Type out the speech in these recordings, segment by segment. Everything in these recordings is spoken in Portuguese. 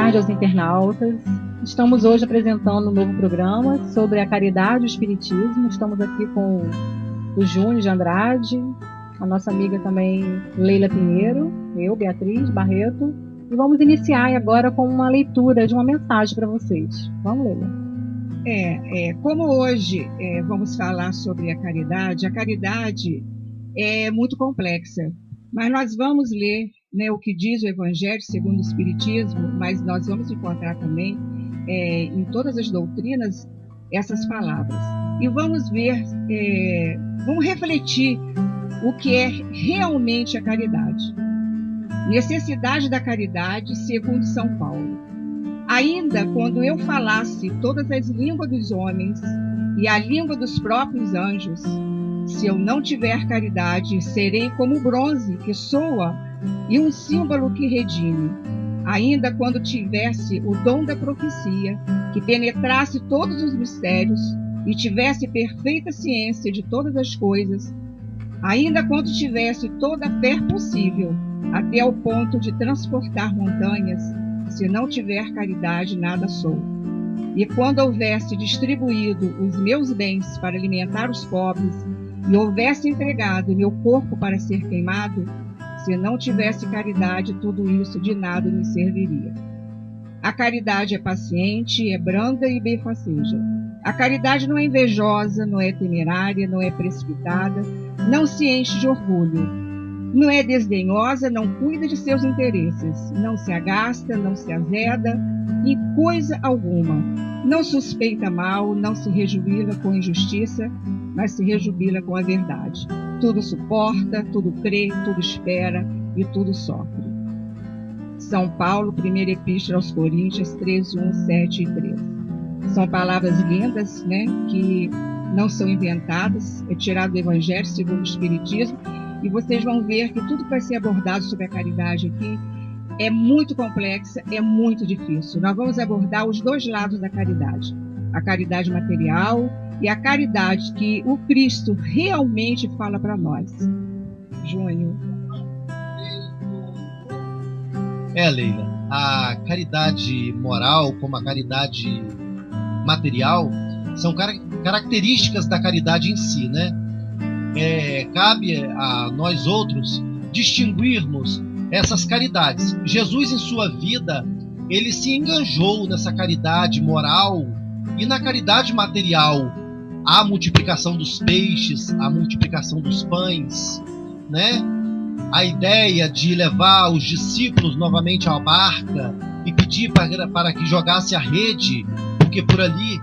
tarde aos internautas. Estamos hoje apresentando um novo programa sobre a caridade e o espiritismo. Estamos aqui com o Júnior de Andrade, a nossa amiga também Leila Pinheiro, eu, Beatriz Barreto, e vamos iniciar agora com uma leitura de uma mensagem para vocês. Vamos, Leila. Como hoje vamos falar sobre a caridade é muito complexa, mas nós vamos ler o que diz o Evangelho segundo o Espiritismo, mas nós vamos encontrar também em todas as doutrinas essas palavras. E vamos ver, vamos refletir o que é realmente a caridade. Necessidade da caridade segundo São Paulo. Ainda quando eu falasse todas as línguas dos homens e a língua dos próprios anjos, se eu não tiver caridade, serei como bronze que soa e um símbolo que redime. Ainda quando tivesse o dom da profecia, que penetrasse todos os mistérios e tivesse perfeita ciência de todas as coisas, ainda quando tivesse toda a fé possível, até ao ponto de transportar montanhas, se não tiver caridade, nada sou. E quando houvesse distribuído os meus bens para alimentar os pobres, e houvesse entregado meu corpo para ser queimado, se não tivesse caridade, tudo isso de nada me serviria. A caridade é paciente, é branda e benfaceja. A caridade não é invejosa, não é temerária, não é precipitada, não se enche de orgulho. Não é desdenhosa, não cuida de seus interesses, não se agasta, não se azeda em coisa alguma. Não suspeita mal, não se rejubila com injustiça, mas se rejubila com a verdade. Tudo suporta, tudo crê, tudo espera e tudo sofre. São Paulo, primeira epístola aos Coríntios, 13, 1, 7 e 13. São palavras lindas, que não são inventadas, é tirado do Evangelho segundo o Espiritismo, e vocês vão ver que tudo que vai ser abordado sobre a caridade aqui é muito complexa, é muito difícil. Nós vamos abordar os dois lados da caridade. A caridade material e a caridade que o Cristo realmente fala para nós. Júnior. Leila, a caridade moral como a caridade material são características da caridade em si, cabe a nós outros distinguirmos essas caridades. Jesus, em sua vida, ele se enganjou nessa caridade moral e na caridade material. A multiplicação dos peixes, a multiplicação dos pães, a ideia de levar os discípulos novamente à barca e pedir para que jogasse a rede, porque por ali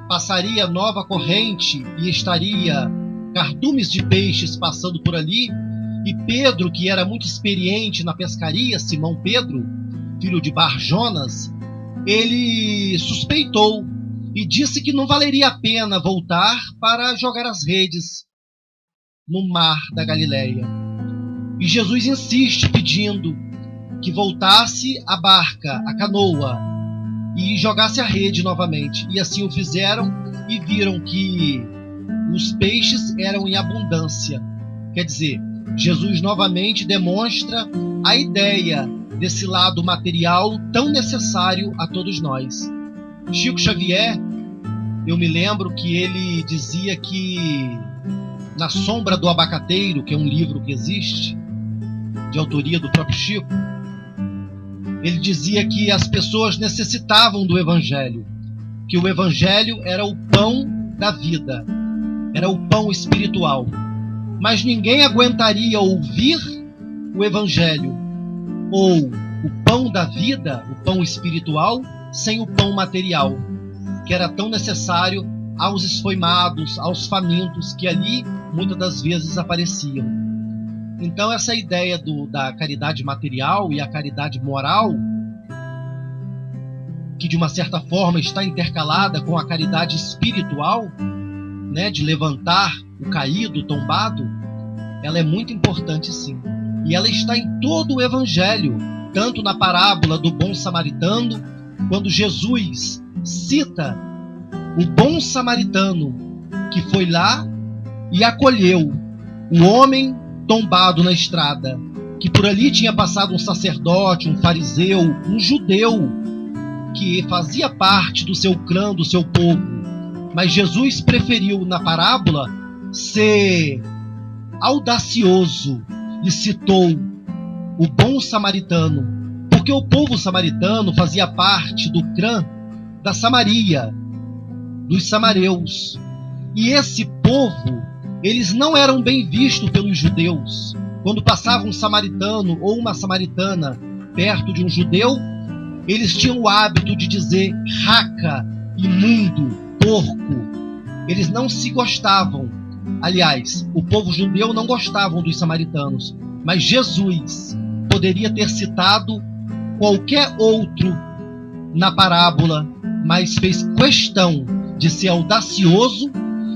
passaria nova corrente e estaria cardumes de peixes passando por ali, e Pedro, que era muito experiente na pescaria, Simão Pedro, filho de Bar-Jonas, ele suspeitou e disse que não valeria a pena voltar para jogar as redes no mar da Galileia. E Jesus insiste pedindo que voltasse a barca, a canoa, e jogasse a rede novamente. E assim o fizeram e viram que os peixes eram em abundância. Quer dizer, Jesus novamente demonstra a ideia desse lado material tão necessário a todos nós. Chico Xavier, eu me lembro que ele dizia que Na Sombra do Abacateiro, que é um livro que existe, de autoria do próprio Chico, ele dizia que as pessoas necessitavam do Evangelho, que o Evangelho era o pão da vida, era o pão espiritual. Mas ninguém aguentaria ouvir o Evangelho ou o pão da vida, o pão espiritual, sem o pão material, que era tão necessário aos esfoimados, aos famintos, que ali muitas das vezes apareciam. Então essa ideia da caridade material e a caridade moral, que de uma certa forma está intercalada com a caridade espiritual, de levantar o caído, o tombado, ela é muito importante, sim. E ela está em todo o Evangelho, tanto na parábola do bom samaritano, quando Jesus cita o bom samaritano que foi lá e acolheu o homem tombado na estrada, que por ali tinha passado um sacerdote, um fariseu, um judeu, que fazia parte do seu clã, do seu povo. Mas Jesus preferiu, na parábola, ser audacioso e citou o bom samaritano, porque o povo samaritano fazia parte do clã da Samaria, dos samareus. E esse povo, eles não eram bem vistos pelos judeus. Quando passava um samaritano ou uma samaritana perto de um judeu, eles tinham o hábito de dizer raca, imundo, porco. Eles não se gostavam. Aliás, o povo judeu não gostava dos samaritanos. Mas Jesus poderia ter citado qualquer outro na parábola, mas fez questão de ser audacioso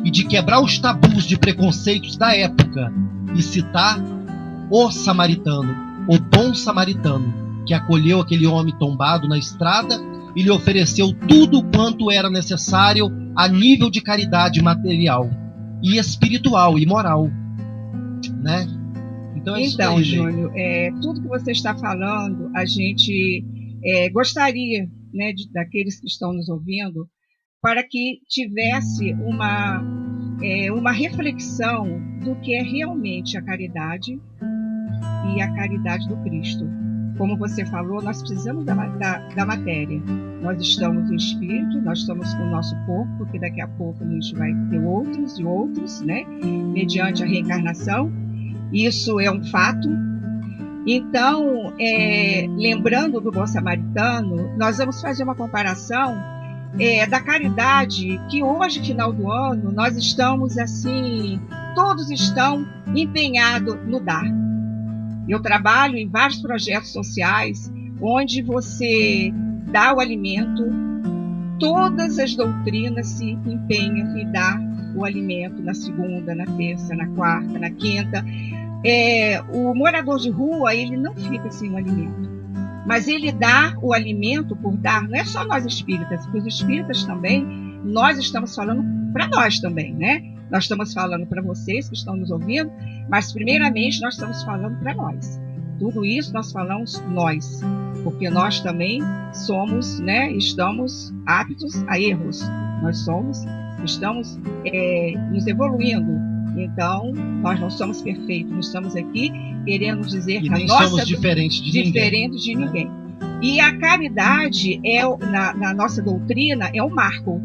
e de quebrar os tabus de preconceitos da época e citar o samaritano, o bom samaritano, que acolheu aquele homem tombado na estrada e lhe ofereceu tudo quanto era necessário a nível de caridade material e espiritual e moral, né? Então, é isso aí, Júnior, tudo que você está falando, a gente gostaria, né, daqueles que estão nos ouvindo, para que tivesse uma reflexão do que é realmente a caridade e a caridade do Cristo. Como você falou, nós precisamos da matéria. Nós estamos no espírito, nós estamos com o nosso corpo, porque daqui a pouco a gente vai ter outros e outros, né? Mediante a reencarnação. Isso é um fato. Então, lembrando do bom samaritano, nós vamos fazer uma comparação da caridade, que hoje, final do ano, nós estamos assim, todos estão empenhados no dar. Eu trabalho em vários projetos sociais, onde você dá o alimento, todas as doutrinas se empenham em dar o alimento na segunda, na terça, na quarta, na quinta. O morador de rua, ele não fica sem o alimento, mas ele dá o alimento por dar. Não é só nós espíritas, porque os espíritas também, nós estamos falando para nós também, né? Nós estamos falando para vocês que estão nos ouvindo, mas primeiramente nós estamos falando para nós. Tudo isso nós falamos nós, porque nós também somos, né? Estamos aptos a erros. Nós estamos nos evoluindo. Então, nós não somos perfeitos, não estamos aqui querendo dizer que a nossa somos diferentes de ninguém. E a caridade na nossa doutrina é um marco,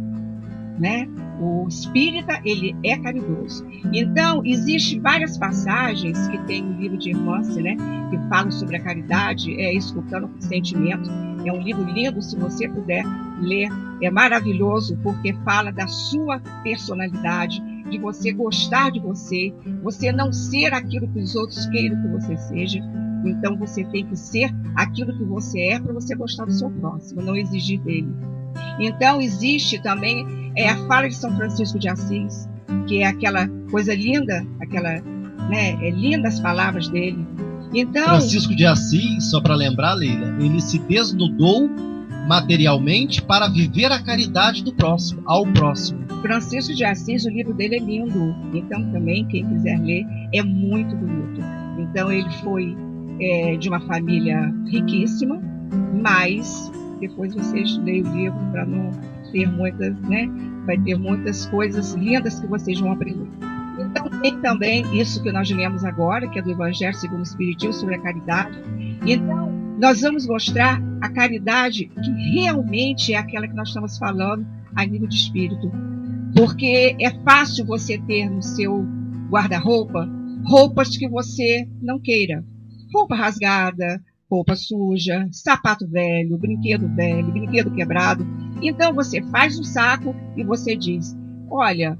né? O espírita, ele é caridoso. Então, existem várias passagens que tem no livro de Irmãs, né, que falam sobre a caridade, Escutando com Sentimento. É um livro lindo, se você puder ler. É maravilhoso, porque fala da sua personalidade, de você gostar de você não ser aquilo que os outros queiram que você seja. Então, você tem que ser aquilo que você é para você gostar do seu próximo, não exigir dele. Então, existe também a fala de São Francisco de Assis, que é aquela coisa linda, linda as palavras dele. Então, Francisco de Assis, só para lembrar, Leila, ele se desnudou materialmente para viver a caridade do próximo, ao próximo. Francisco de Assis, o livro dele é lindo. Então, também, quem quiser ler, é muito bonito. Então, ele foi de uma família riquíssima, mas depois vocês leem o livro para não ter muitas, né? Vai ter muitas coisas lindas que vocês vão aprender. Então, tem também isso que nós lemos agora, que é do Evangelho segundo o Espiritismo, sobre a caridade. Então, nós vamos mostrar a caridade que realmente é aquela que nós estamos falando a nível de espírito. Porque é fácil você ter no seu guarda-roupa roupas que você não queira. Roupa rasgada, roupa suja, sapato velho, brinquedo quebrado. Então você faz um saco e você diz, olha,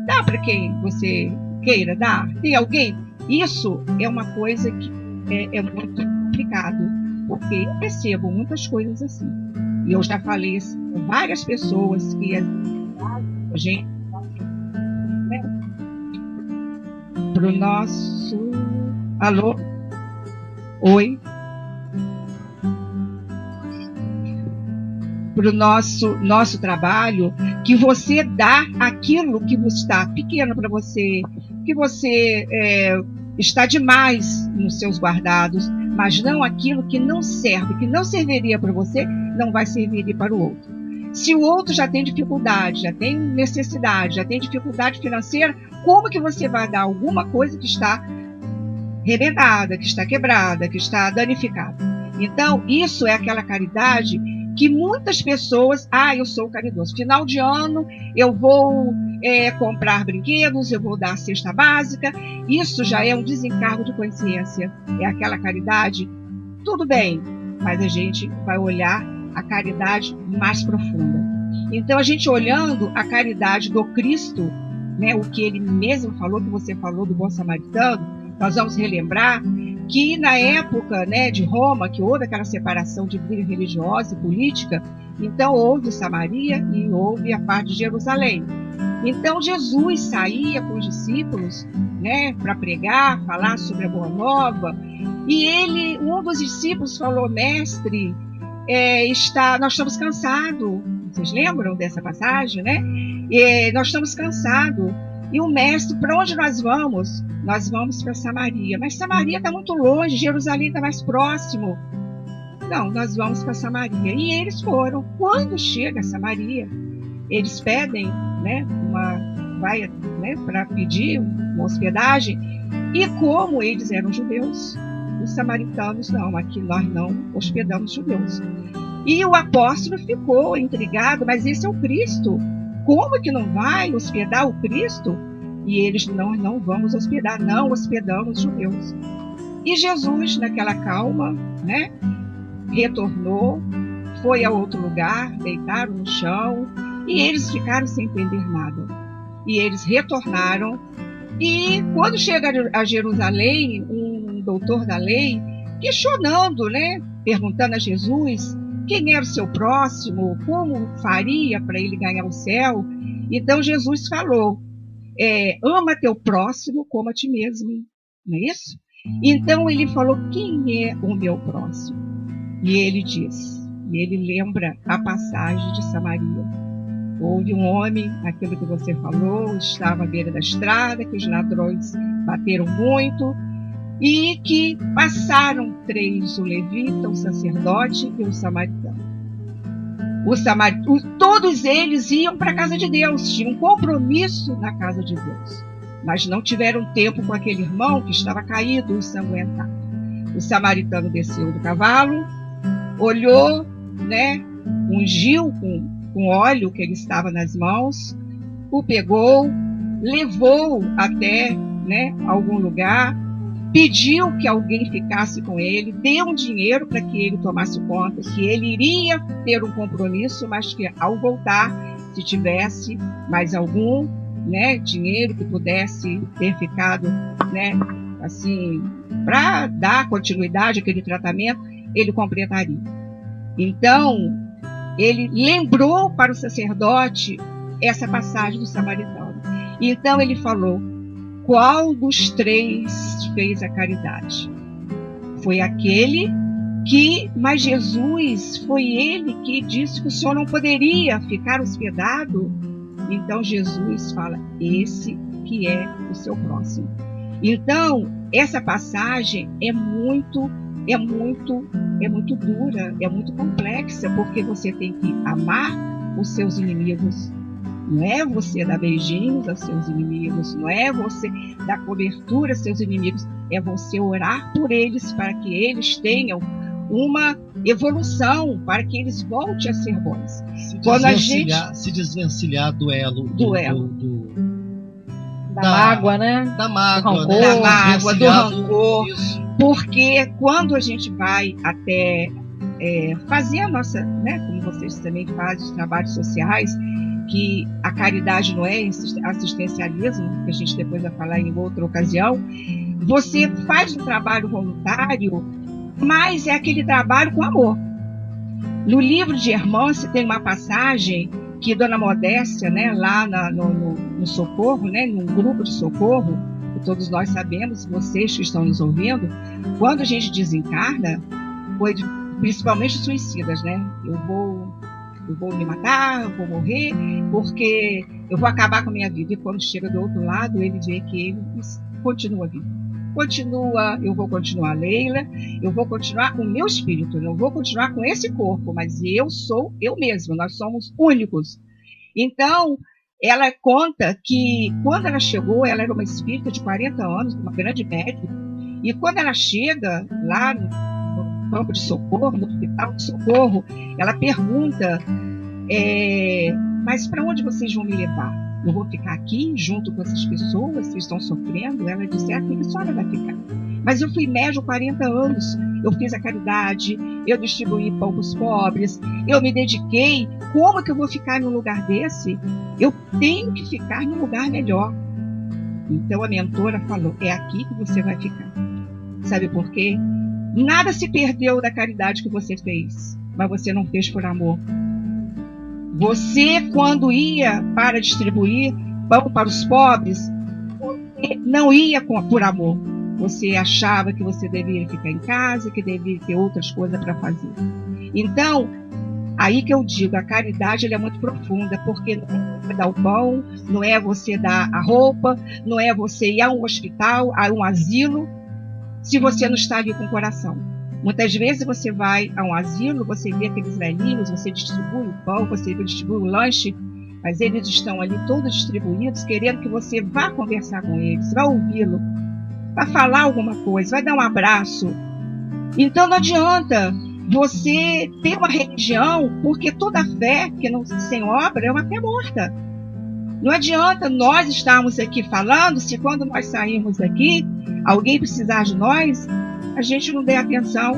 dá para quem você queira dar? Tem alguém? Isso é uma coisa que é muito complicado, porque eu percebo muitas coisas assim. E eu já falei assim, com várias pessoas que a gente, né, pro nosso... Alô? Oi? Para o nosso trabalho, que você dá aquilo que está pequeno para você, que você está demais nos seus guardados, mas não aquilo que não serve, que não serviria para você, não vai servir para o outro. Se o outro já tem dificuldade, já tem necessidade, já tem dificuldade financeira, como que você vai dar alguma coisa que está remendada, que está quebrada, que está danificada? Então, isso é aquela caridade que muitas pessoas, eu sou caridoso. Final de ano, eu vou comprar brinquedos, eu vou dar a cesta básica. Isso já é um desencargo de consciência. É aquela caridade, tudo bem, mas a gente vai olhar a caridade mais profunda. Então, a gente olhando a caridade do Cristo, né, o que ele mesmo falou, que você falou do bom samaritano, nós vamos relembrar que na época, né, de Roma, que houve aquela separação de vida religiosa e política, então houve Samaria e houve a parte de Jerusalém. Então Jesus saía com os discípulos, né, para pregar, falar sobre a Boa Nova, e um dos discípulos falou: mestre, nós estamos cansados. Vocês lembram dessa passagem, né? Nós estamos cansados. E o mestre, para onde nós vamos? Nós vamos para Samaria. Mas Samaria está muito longe, Jerusalém está mais próximo. Não, nós vamos para Samaria. E eles foram. Quando chega a Samaria, eles pedem, né, para pedir uma hospedagem. E como eles eram judeus, os samaritanos não, aqui nós não hospedamos judeus. E o apóstolo ficou intrigado, mas esse é o Cristo. Como que não vai hospedar o Cristo? E eles: não vamos hospedar, não hospedamos judeus. E Jesus, naquela calma, né, retornou, foi a outro lugar, deitaram no chão, e eles ficaram sem entender nada. E eles retornaram, e quando chega a Jerusalém, um doutor da lei, questionando, né, perguntando a Jesus quem era o seu próximo, como faria para ele ganhar o céu. Então Jesus falou: ama teu próximo como a ti mesmo, não é isso? Então ele falou: quem é o meu próximo? E ele lembra a passagem de Samaria. Houve um homem, aquilo que você falou, estava à beira da estrada, que os ladrões bateram muito, e que passaram 3, o levita, o sacerdote e o samaritano. Todos eles iam para a casa de Deus, tinham um compromisso na casa de Deus, mas não tiveram tempo com aquele irmão que estava caído, ensanguentado. O samaritano desceu do cavalo, olhou, né, ungiu com óleo que ele estava nas mãos, o pegou, levou até, né, algum lugar, pediu que alguém ficasse com ele, deu um dinheiro para que ele tomasse conta, que ele iria ter um compromisso, mas que ao voltar, se tivesse mais algum, né, dinheiro que pudesse ter ficado, né, assim, para dar continuidade àquele tratamento, ele completaria. Então, ele lembrou para o sacerdote essa passagem do samaritano. Então ele falou: qual dos 3 fez a caridade? Foi aquele mas Jesus, foi ele que disse que o senhor não poderia ficar hospedado. Então Jesus fala: esse que é o seu próximo. Então, essa passagem é muito dura, é muito complexa, porque você tem que amar os seus inimigos. Não é você dar beijinhos aos seus inimigos, não é você dar cobertura aos seus inimigos, é você orar por eles para que eles tenham uma evolução, para que eles voltem a ser bons. Se desvencilhar do elo. Da mágoa, né? Da mágoa, do rancor. Porque quando a gente vai até fazer a nossa, né, como vocês também fazem, os trabalhos sociais, que a caridade não é assistencialismo, que a gente depois vai falar em outra ocasião, você faz um trabalho voluntário, mas é aquele trabalho com amor. No livro de Hermance tem uma passagem que Dona Modéstia, né, lá no Socorro, né, num grupo de socorro, que todos nós sabemos, vocês que estão nos ouvindo, quando a gente desencarna, principalmente os suicidas, né, eu vou me matar, eu vou morrer, porque eu vou acabar com a minha vida. E quando chega do outro lado, ele vê que ele continua vivo. eu vou continuar Leila, eu vou continuar com o meu espírito, não vou continuar com esse corpo, mas eu sou eu mesma, nós somos únicos. Então, ela conta que quando ela chegou, ela era uma espírita de 40 anos, uma grande médica, e quando ela chega lá no campo de socorro, no hospital de socorro, ela pergunta, mas para onde vocês vão me levar? Eu vou ficar aqui junto com essas pessoas que estão sofrendo? Ela disse, aqui que a senhora vai ficar. Mas eu fui médium 40 anos, eu fiz a caridade, eu distribuí pão para os pobres, eu me dediquei. Como que eu vou ficar num lugar desse? Eu tenho que ficar num lugar melhor. Então a mentora falou, é aqui que você vai ficar. Sabe por quê? Nada se perdeu da caridade que você fez, mas você não fez por amor. Você, quando ia para distribuir pão para os pobres, não ia por amor. Você achava que você deveria ficar em casa, que deveria ter outras coisas para fazer. Então, aí que eu digo, a caridade ela é muito profunda, porque não é você dar o pão, não é você dar a roupa, não é você ir a um hospital, a um asilo, se você não está ali com o coração. Muitas vezes você vai a um asilo, você vê aqueles velhinhos, você distribui o pão, você distribui o lanche, mas eles estão ali todos distribuídos, querendo que você vá conversar com eles, vá ouvi-lo, vá falar alguma coisa, vai dar um abraço. Então não adianta você ter uma religião, porque toda fé que não sem obra é uma fé morta. Não adianta nós estarmos aqui falando, se quando nós sairmos daqui, alguém precisar de nós, a gente não der atenção.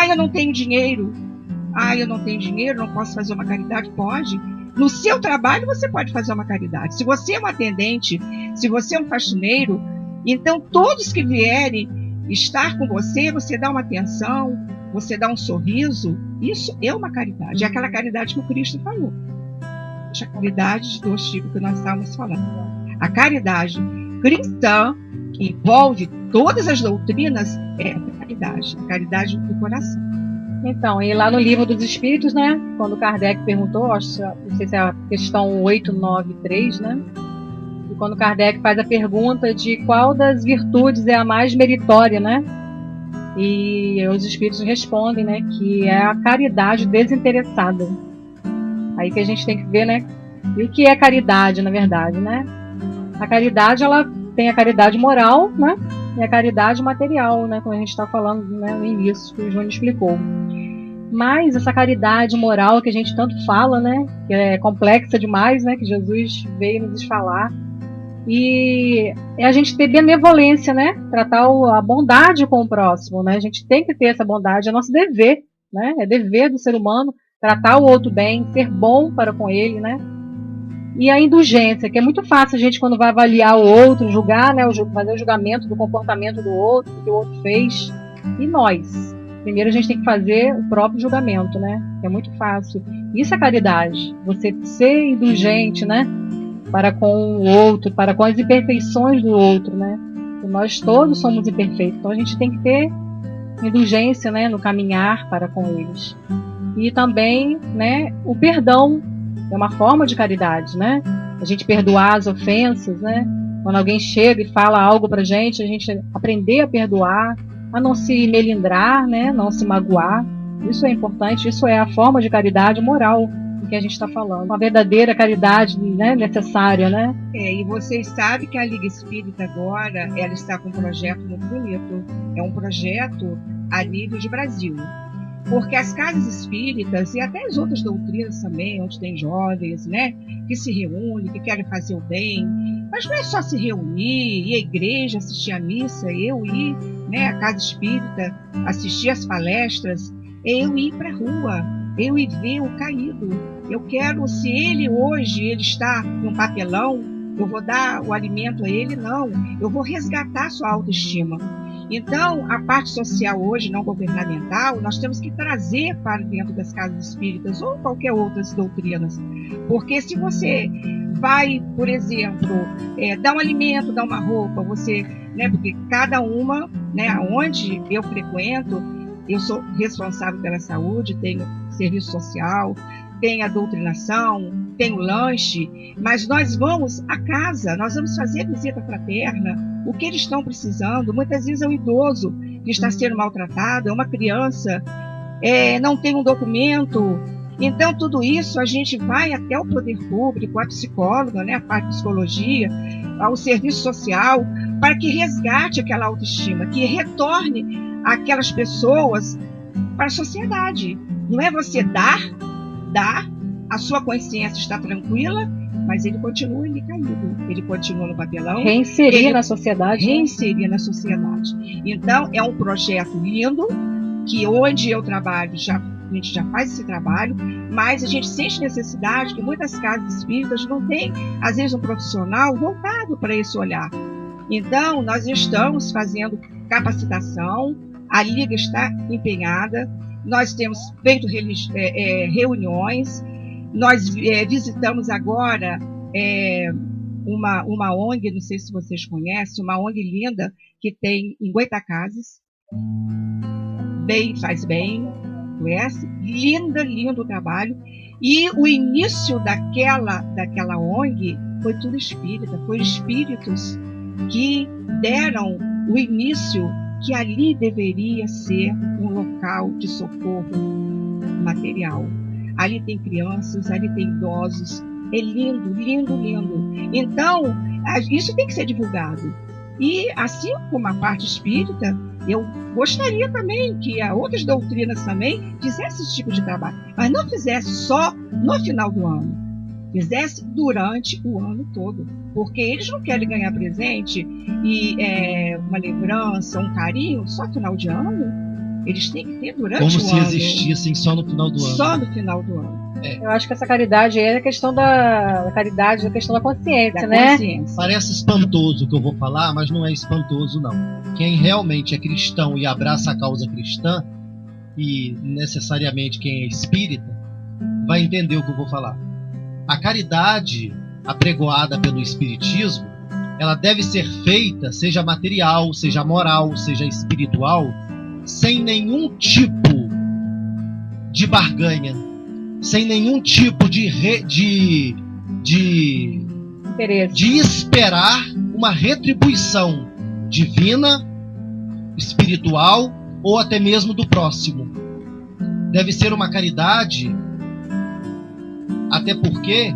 Eu não tenho dinheiro. Eu não tenho dinheiro, não posso fazer uma caridade. Pode. No seu trabalho você pode fazer uma caridade. Se você é um atendente, se você é um faxineiro, então todos que vierem estar com você, você dá uma atenção, você dá um sorriso, isso é uma caridade. É aquela caridade que o Cristo falou. A caridade de dois tipos que nós estávamos falando. A caridade cristã, que envolve todas as doutrinas, é a caridade do coração. Então, e lá no Livro dos Espíritos, né, quando Kardec perguntou, não sei se é a questão 893, né, e quando Kardec faz a pergunta de qual das virtudes é a mais meritória, né, e os Espíritos respondem, né, que é a caridade desinteressada. Aí que a gente tem que ver, né, e o que é caridade, na verdade, né? A caridade, ela tem a caridade moral, né, e a caridade material, né, como a gente está falando, né, no início, que o Júnior explicou. Mas essa caridade moral que a gente tanto fala, né, que é complexa demais, né, que Jesus veio nos falar, e é a gente ter benevolência, né, tratar a bondade com o próximo, né, a gente tem que ter essa bondade, é nosso dever, né, é dever do ser humano tratar o outro bem, ser bom para com ele, né? E a indulgência, que é muito fácil a gente, quando vai avaliar o outro, julgar, né? Fazer o julgamento do comportamento do outro, do que o outro fez. E nós? Primeiro a gente tem que fazer o próprio julgamento, né? É muito fácil. Isso é caridade. Você ser indulgente, né? Para com o outro, para com as imperfeições do outro, né? E nós todos somos imperfeitos. Então a gente tem que ter indulgência, né? No caminhar para com eles. E também, né, o perdão é uma forma de caridade, né? A gente perdoar as ofensas, né? Quando alguém chega e fala algo pra gente, a gente aprender a perdoar, a não se melindrar, né? Não se magoar. Isso é importante, isso é a forma de caridade moral que a gente está falando. Uma verdadeira caridade, né, necessária, né? E vocês sabem que a Liga Espírita agora, ela está com um projeto muito bonito. É um projeto a nível de Brasil. Porque as casas espíritas e até as outras doutrinas também, onde tem jovens, né, que se reúnem, que querem fazer o bem, mas não é só se reunir, ir à igreja, assistir à missa, eu ir, né, à casa espírita, assistir às palestras, é eu ir para a rua, eu ir ver o caído. Eu quero, se ele hoje ele está num papelão, eu vou dar o alimento a ele? Não, eu vou resgatar sua autoestima. Então, a parte social hoje, não governamental, nós temos que trazer para dentro das casas espíritas ou qualquer outras doutrinas. Porque se você vai, por exemplo, dar um alimento, dar uma roupa, você, né, porque cada uma, né, onde eu frequento, eu sou responsável pela saúde, tenho serviço social, tem a doutrinação, tem o lanche, mas nós vamos à casa, nós vamos fazer visita fraterna, o que eles estão precisando. Muitas vezes é um idoso que está sendo maltratado, é uma criança, não tem um documento. Então, tudo isso a gente vai até o poder público, a psicóloga, né, a parte de psicologia, ao serviço social, para que resgate aquela autoestima, que retorne aquelas pessoas para a sociedade. Não é você dar, a sua consciência está tranquila, mas ele continua ali caído, ele continua no papelão. Reinserir na sociedade. Reinserir na sociedade. Então, é um projeto lindo, que onde eu trabalho, a gente já faz esse trabalho, mas a gente sente necessidade que muitas casas espíritas não têm, às vezes, um profissional voltado para esse olhar. Então, nós estamos fazendo capacitação, a Liga está empenhada, nós temos feito reuniões, nós visitamos agora uma ONG, não sei se vocês conhecem, uma ONG linda que tem em Goitacazes, faz bem, conhece? Lindo o trabalho. E o início daquela ONG foi tudo espírita, foi espíritos que deram o início, que ali deveria ser um local de socorro material. Ali tem crianças, ali tem idosos, é lindo. Então, isso tem que ser divulgado. E assim como a parte espírita, eu gostaria também que outras doutrinas também fizessem esse tipo de trabalho, mas não fizesse só no final do ano, fizesse durante o ano todo, porque eles não querem ganhar presente e uma lembrança, um carinho só no final de ano. Eles têm que ter durante o ano. Como se existissem só no final do ano. Só no final do ano. Eu acho que essa caridade é a questão da caridade, a questão da consciência, né? Consciência. Parece espantoso o que eu vou falar, mas não é espantoso, não. Quem realmente é cristão e abraça a causa cristã, e necessariamente quem é espírita, vai entender o que eu vou falar. A caridade apregoada pelo espiritismo, ela deve ser feita, seja material, seja moral, seja espiritual, sem nenhum tipo de barganha, sem nenhum tipo de esperar uma retribuição divina, espiritual ou até mesmo do próximo. Deve ser uma caridade, até porque,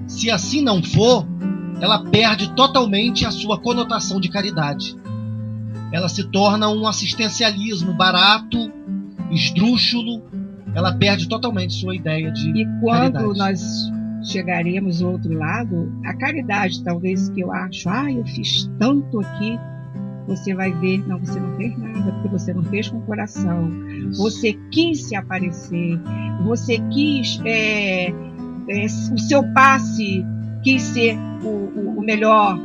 se assim não for, ela perde totalmente a sua conotação de caridade. Ela se torna um assistencialismo barato, esdrúxulo. Ela perde totalmente sua ideia de caridade. E quando nós chegaremos ao outro lado, a caridade, talvez, que eu acho, eu fiz tanto aqui, você vai ver, não, você não fez nada, porque você não fez com o coração. Isso. Você quis se aparecer, você quis, o seu passe quis ser o melhor.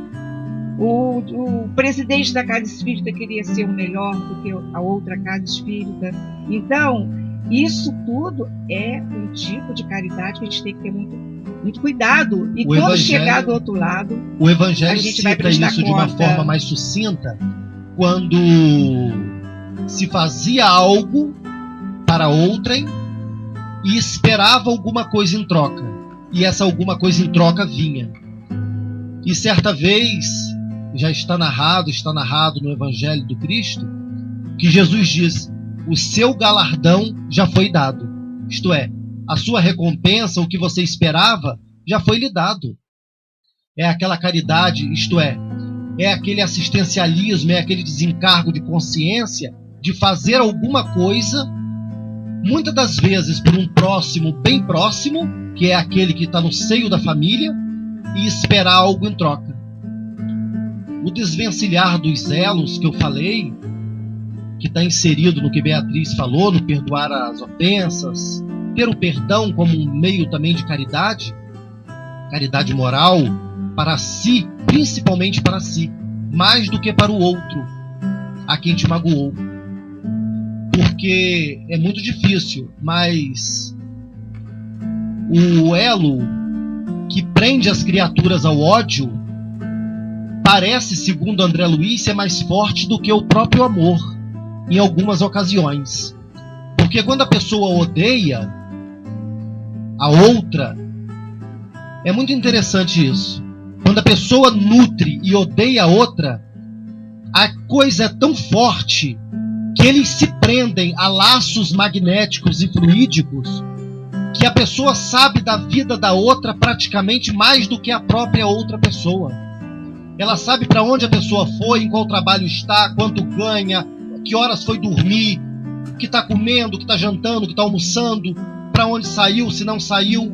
O presidente da casa espírita queria ser o melhor do que a outra casa espírita. Então, isso tudo é um tipo de caridade que a gente tem que ter muito cuidado. E quando chegar do outro lado, o Evangelho a gente vai cita isso de uma forma mais sucinta, quando se fazia algo para outrem e esperava alguma coisa em troca. E essa alguma coisa em troca vinha. E certa vez, já está narrado no Evangelho do Cristo, que Jesus diz: o seu galardão já foi dado. Isto é, a sua recompensa, o que você esperava, já foi lhe dado. É aquela caridade, isto é aquele assistencialismo, é aquele desencargo de consciência de fazer alguma coisa, muitas das vezes por um próximo bem próximo, que é aquele que está no seio da família, e esperar algo em troca. O desvencilhar dos elos que eu falei, que está inserido no que Beatriz falou, no perdoar as ofensas, ter o perdão como um meio também de caridade moral, para si, principalmente para si, mais do que para o outro, a quem te magoou. Porque é muito difícil, mas o elo que prende as criaturas ao ódio parece, segundo André Luiz, ser mais forte do que o próprio amor, em algumas ocasiões. Porque quando a pessoa odeia a outra, é muito interessante isso. quando a pessoa nutre e odeia a outra, a coisa é tão forte que eles se prendem a laços magnéticos e fluídicos, que a pessoa sabe da vida da outra praticamente mais do que a própria outra pessoa. Ela sabe para onde a pessoa foi, em qual trabalho está, quanto ganha, que horas foi dormir, o que está comendo, o que está jantando, o que está almoçando, para onde saiu, se não saiu.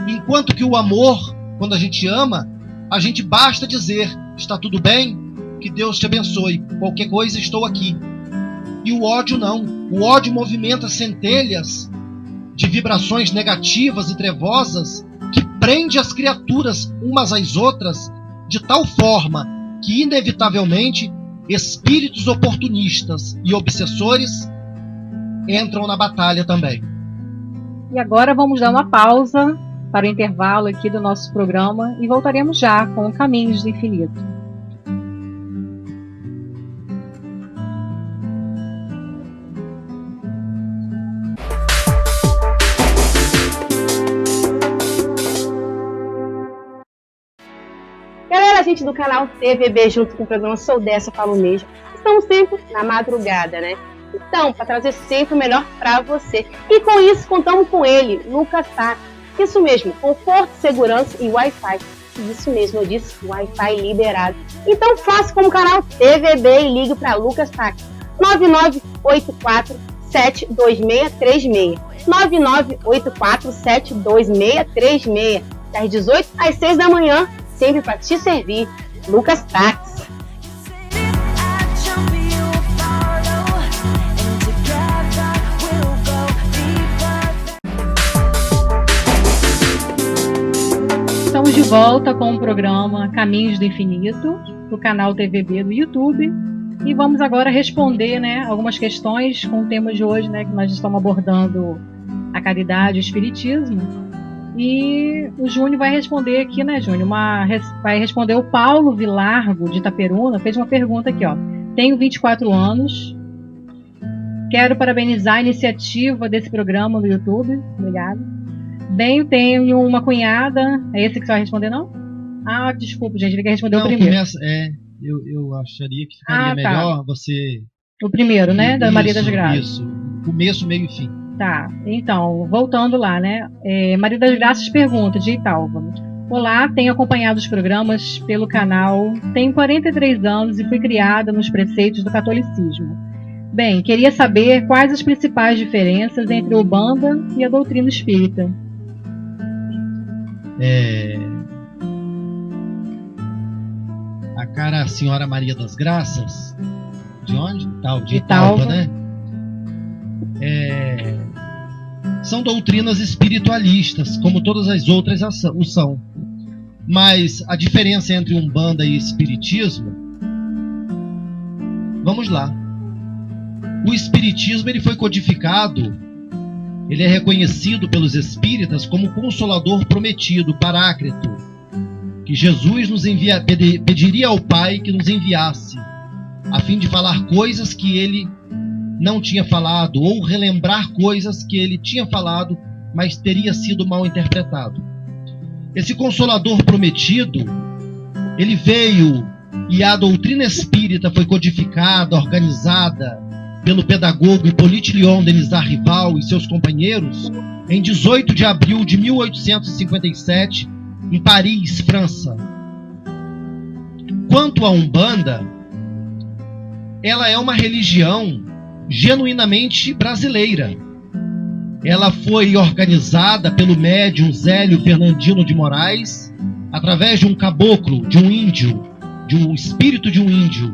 Enquanto que o amor, quando a gente ama, a gente basta dizer: está tudo bem? Que Deus te abençoe. Qualquer coisa, estou aqui. E o ódio não. O ódio movimenta centelhas de vibrações negativas e trevosas que prende as criaturas umas às outras de tal forma que, inevitavelmente, espíritos oportunistas e obsessores entram na batalha também. E agora vamos dar uma pausa para o intervalo aqui do nosso programa e voltaremos já com Caminhos do Infinito. Gente do canal TVB, junto com o programa Sou Dessa, Falo Mesmo, estamos sempre na madrugada, né? Então, para trazer sempre o melhor para você. E com isso, contamos com ele, Lucas Tax. Isso mesmo, conforto, segurança e Wi-Fi. Isso mesmo, eu disse Wi-Fi liberado. Então, faça como o canal TVB e ligue para Lucas Tax. 9984-72636. 9984-72636. Das 18 às 6 da manhã. Sempre para te servir, Lucas Tax. Estamos de volta com o programa Caminhos do Infinito, do canal TVB do YouTube. E vamos agora responder, né, algumas questões com o tema de hoje, né, que nós estamos abordando a caridade e o espiritismo. E o Júnior vai responder aqui, né, Júnior? Vai responder o Paulo Vilargo, de Itaperuna, fez uma pergunta aqui, ó. Tenho 24 anos, quero parabenizar a iniciativa desse programa no YouTube. Obrigada. Bem, tenho uma cunhada. É esse que você vai responder, não? Ah, desculpa, gente, ele quer responder o primeiro. Eu acharia que ficaria melhor você... O primeiro, né, da Maria das Graças. Isso, começo, meio e fim. Tá, então, voltando lá, né? Maria das Graças pergunta, de Italva. Olá, tenho acompanhado os programas pelo canal, tenho 43 anos e fui criada nos preceitos do catolicismo. Bem, queria saber quais as principais diferenças entre o Umbanda e a doutrina espírita. A cara Senhora Maria das Graças, de onde? De Italva, né? São doutrinas espiritualistas, como todas as outras o são. Mas a diferença entre Umbanda e Espiritismo, vamos lá. O Espiritismo ele foi codificado, ele é reconhecido pelos espíritas como Consolador prometido, Paráclito, que Jesus pediria ao Pai que nos enviasse, a fim de falar coisas que ele não tinha falado, ou relembrar coisas que ele tinha falado, mas teria sido mal interpretado. Esse Consolador prometido, ele veio, e a doutrina espírita foi codificada, organizada pelo pedagogo Hippolyte Léon Denisard Rival e seus companheiros em 18 de abril de 1857, em Paris, França. Quanto à Umbanda, ela é uma religião genuinamente brasileira. Ela foi organizada pelo médium Zélio Fernandino de Moraes, através de um caboclo, de um índio, de um espírito de um índio,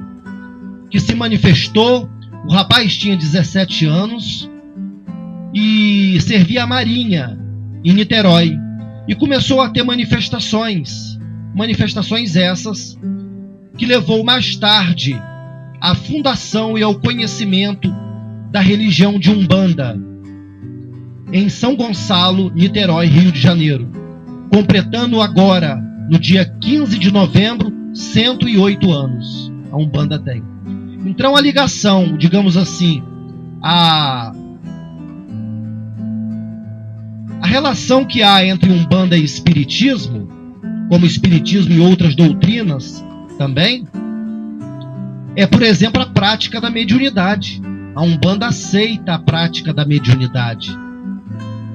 que se manifestou. O rapaz tinha 17 anos e servia a Marinha em Niterói, e começou a ter manifestações essas que levou mais tarde à fundação e ao conhecimento da religião de Umbanda em São Gonçalo, Niterói, Rio de Janeiro, completando agora, no dia 15 de novembro, 108 anos. A Umbanda tem. Então a ligação, digamos assim, a relação que há entre Umbanda e Espiritismo como o espiritismo e outras doutrinas também, é, por exemplo, a prática da mediunidade. A Umbanda aceita a prática da mediunidade,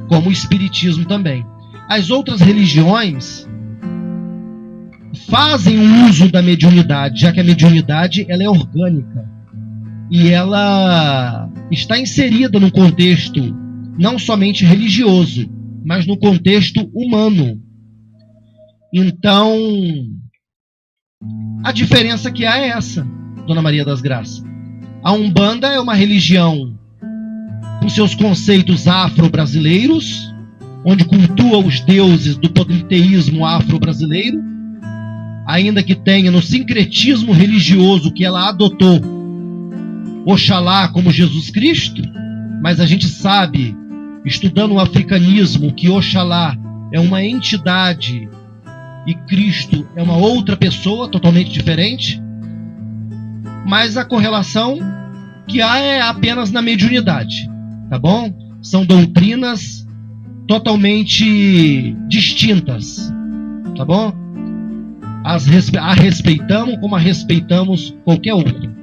como o espiritismo também. As outras religiões fazem uso da mediunidade, já que a mediunidade ela é orgânica e ela está inserida no contexto não somente religioso, mas no contexto humano. Então, a diferença que há é essa, Dona Maria das Graças. A Umbanda é uma religião com seus conceitos afro-brasileiros, onde cultua os deuses do politeísmo afro-brasileiro, ainda que tenha no sincretismo religioso que ela adotou Oxalá como Jesus Cristo, mas a gente sabe, estudando o africanismo, que Oxalá é uma entidade e Cristo é uma outra pessoa totalmente diferente, mas a correlação que há é apenas na mediunidade, tá bom? São doutrinas totalmente distintas, tá bom? A respeitamos como a respeitamos qualquer outra. Muito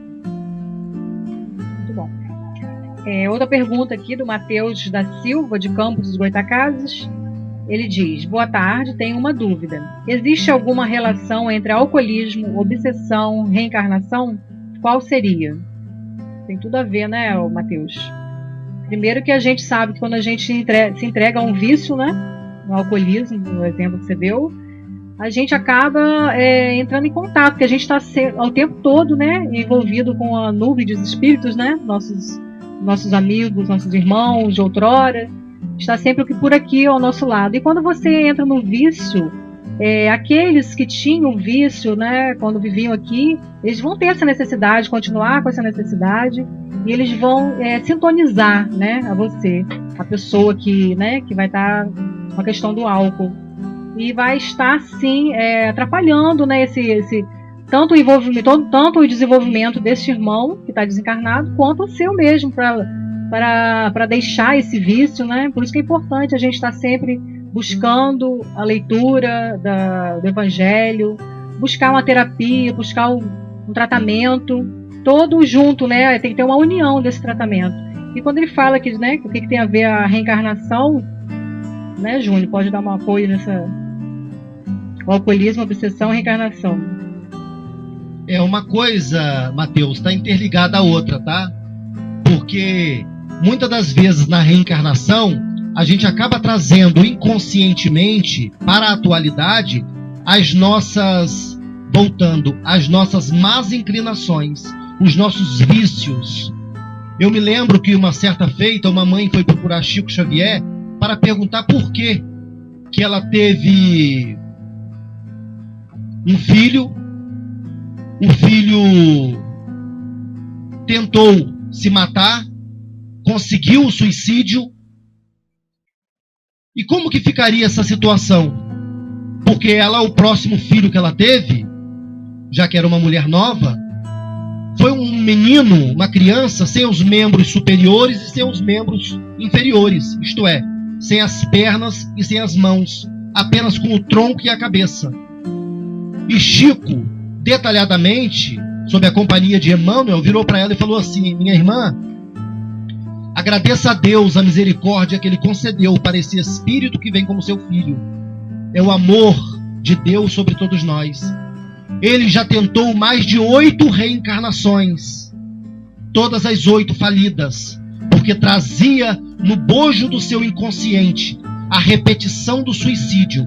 bom. Outra pergunta aqui do Matheus da Silva, de Campos dos Goitacazes. Ele diz: boa tarde, tenho uma dúvida. Existe alguma relação entre alcoolismo, obsessão, reencarnação? Qual seria? Tem tudo a ver, né, Matheus? Primeiro que a gente sabe que quando a gente se entrega a um vício, né, no alcoolismo, no exemplo que você deu, a gente acaba entrando em contato, porque a gente está ao tempo todo, né, envolvido com a nuvem dos espíritos, né, nossos amigos, nossos irmãos de outrora, está sempre por aqui ao nosso lado. E quando você entra no vício, aqueles que tinham vício, né, quando viviam aqui, eles vão ter essa necessidade, continuar com essa necessidade, e eles vão sintonizar, né, a você, a pessoa que, né, que vai estar com a questão do álcool, e vai estar sim atrapalhando, né, esse tanto o envolvimento, tanto o desenvolvimento desse irmão que está desencarnado, quanto o seu mesmo, para deixar esse vício, né? Por isso que é importante a gente estar sempre buscando a leitura do Evangelho, buscar uma terapia, buscar um tratamento, todo junto, né? Tem que ter uma união desse tratamento. E quando ele fala que, né, o que tem a ver a reencarnação, né, Júnior, pode dar um apoio nessa... O alcoolismo, obsessão e reencarnação. É uma coisa, Matheus, está interligada à outra, tá? Porque muitas das vezes na reencarnação a gente acaba trazendo inconscientemente para a atualidade as nossas más inclinações, os nossos vícios. Eu me lembro que uma certa feita uma mãe foi procurar Chico Xavier para perguntar por que ela teve um filho, o filho tentou se matar, conseguiu o suicídio. E como que ficaria essa situação? Porque ela, o próximo filho que ela teve, já que era uma mulher nova, foi um menino, uma criança, sem os membros superiores e sem os membros inferiores, isto é, sem as pernas e sem as mãos, apenas com o tronco e a cabeça. E Chico, detalhadamente, sob a companhia de Emmanuel, virou para ela e falou assim: minha irmã, agradeça a Deus a misericórdia que Ele concedeu para esse espírito que vem como seu filho. É o amor de Deus sobre todos nós. Ele já tentou mais de 8 reencarnações, todas as 8 falidas, porque trazia no bojo do seu inconsciente a repetição do suicídio.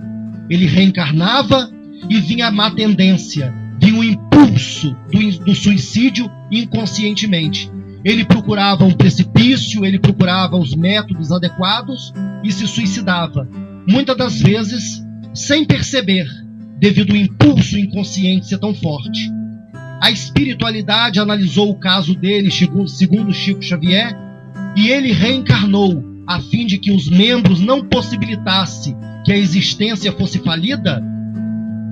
Ele reencarnava e vinha a má tendência, vinha o impulso do suicídio inconscientemente. Ele procurava um precipício, ele procurava os métodos adequados e se suicidava. Muitas das vezes sem perceber, devido ao impulso inconsciente ser tão forte. A espiritualidade analisou o caso dele, segundo Chico Xavier, e ele reencarnou a fim de que os membros não possibilitassem que a existência fosse falida.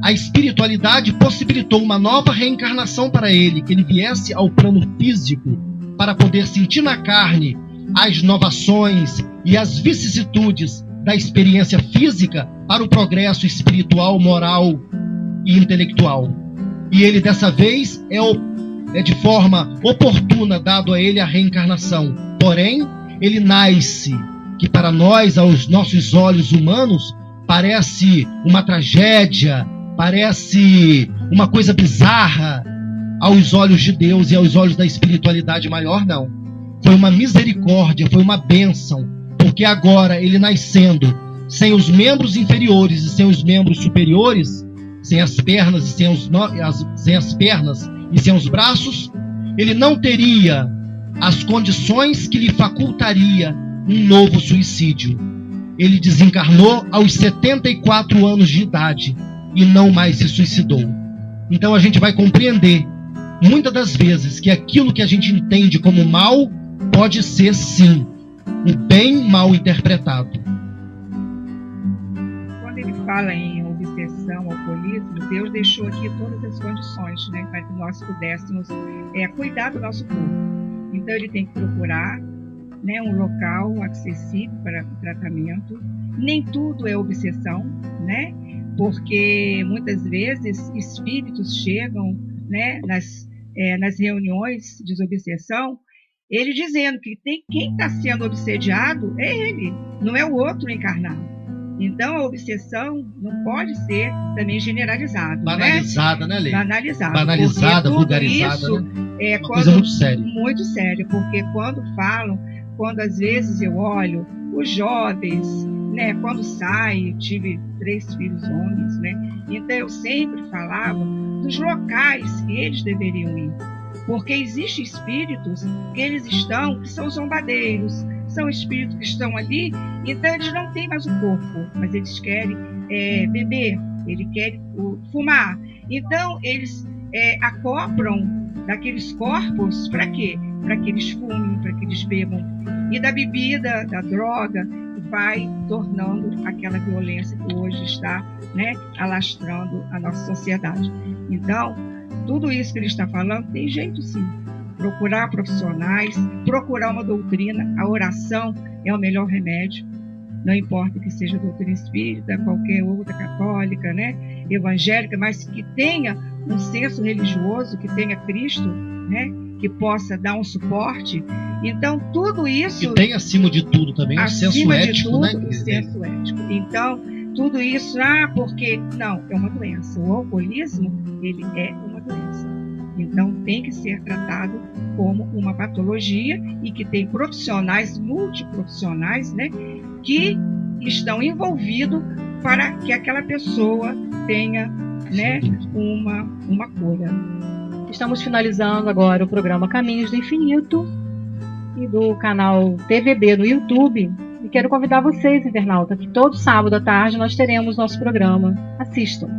A espiritualidade possibilitou uma nova reencarnação para ele, que ele viesse ao plano físico para poder sentir na carne as inovações e as vicissitudes da experiência física para o progresso espiritual, moral e intelectual. E ele, dessa vez, é de forma oportuna dado a ele a reencarnação. Porém, ele nasce, que para nós, aos nossos olhos humanos, parece uma tragédia, parece uma coisa bizarra. Aos olhos de Deus e aos olhos da espiritualidade maior, não. Foi uma misericórdia, foi uma bênção, porque agora ele nascendo sem os membros inferiores e sem os membros superiores, sem as pernas e sem os braços, ele não teria as condições que lhe facultaria um novo suicídio. Ele desencarnou aos 74 anos de idade e não mais se suicidou. Então a gente vai compreender muitas das vezes que aquilo que a gente entende como mal pode ser, sim, um bem mal interpretado. Quando ele fala em obsessão, alcoolismo, Deus deixou aqui todas as condições, né, para que nós pudéssemos cuidar do nosso corpo. Então ele tem que procurar, né, um local acessível para o tratamento. Nem tudo é obsessão, né, porque muitas vezes espíritos chegam, né, nas reuniões de desobsessão, ele dizendo que quem está sendo obsediado é ele, não é o outro encarnado. Então a obsessão não pode ser também generalizada. Banalizada, né, Lê? Banalizada, vulgarizada. Isso, né? Uma coisa muito séria. Muito séria, porque quando às vezes eu olho os jovens, né, quando saem, tive 3 filhos homens, né, então eu sempre falava dos locais que eles deveriam ir, porque existem espíritos que são zombadeiros, são espíritos que estão ali, então eles não têm mais o corpo, mas eles querem beber, eles querem fumar, então eles acoplam daqueles corpos para quê? Para que eles fumem, para que eles bebam, e da bebida, da droga, vai tornando aquela violência que hoje está, né, alastrando a nossa sociedade. Então, tudo isso que ele está falando tem jeito, sim. Procurar profissionais, procurar uma doutrina. A oração é o melhor remédio. Não importa que seja doutrina espírita, qualquer outra, católica, né, evangélica, mas que tenha um senso religioso, que tenha Cristo, né, que possa dar um suporte. Então, tudo isso... Que tem, acima de tudo, também um senso ético, né? O senso ético. Então, tudo isso, porque... Não, é uma doença. O alcoolismo, ele é uma doença. Então, tem que ser tratado como uma patologia e que tem profissionais, multiprofissionais, né, que estão envolvidos para que aquela pessoa tenha, né, uma cura. Estamos finalizando agora o programa Caminhos do Infinito e do canal TVB no YouTube. E quero convidar vocês, internauta, que todo sábado à tarde nós teremos nosso programa. Assistam.